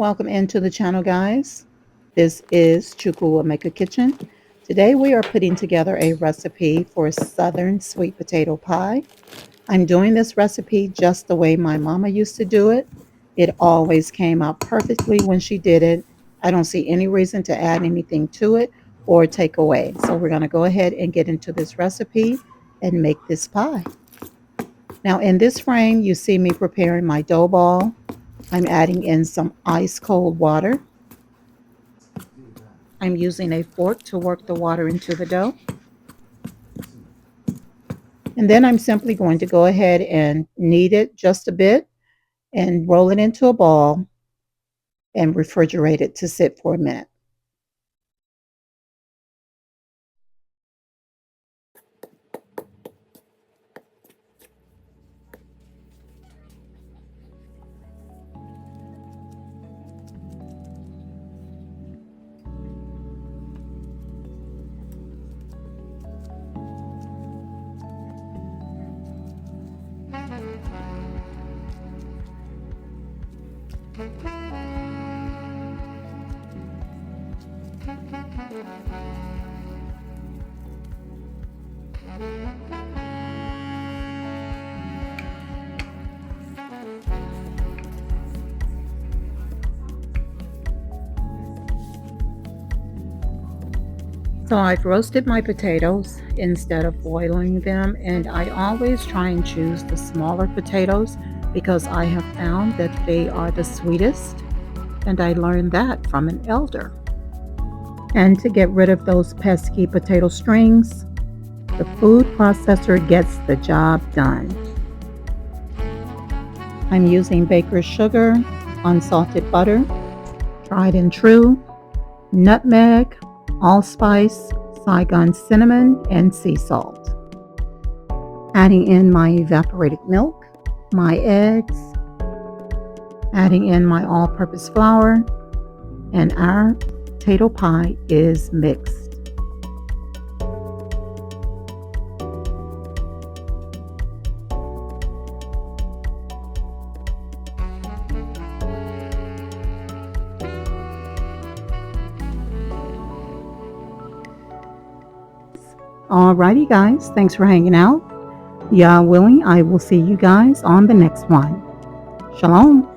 Welcome into the channel, guys. This is Chukwu Maker Kitchen. Today we are putting together a recipe for southern sweet potato pie. I'm doing this recipe just the way my mama used to do it. It always came out perfectly when she did it. I don't see any reason to add anything to it or take away. So we're going to go ahead and get into this recipe and make this pie. Now in this frame, you see me preparing my dough ball. I'm adding in some ice cold water. I'm using a fork to work the water into the dough. And then I'm simply going to go ahead and knead it just a bit and roll it into a ball and refrigerate it to sit for a minute. So I've roasted my potatoes instead of boiling them, and I always try and choose the smaller potatoes because I have found that they are the sweetest, and I learned that from an elder. And to get rid of those pesky potato strings, the food processor gets the job done. I'm using baker's sugar, unsalted butter, tried and true, nutmeg, allspice, Saigon cinnamon, and sea salt. Adding in my evaporated milk, my eggs, adding in my all-purpose flour, and our potato pie is mixed. Alrighty guys, thanks for hanging out. Yah willing, I will see you guys on the next one. Shalom.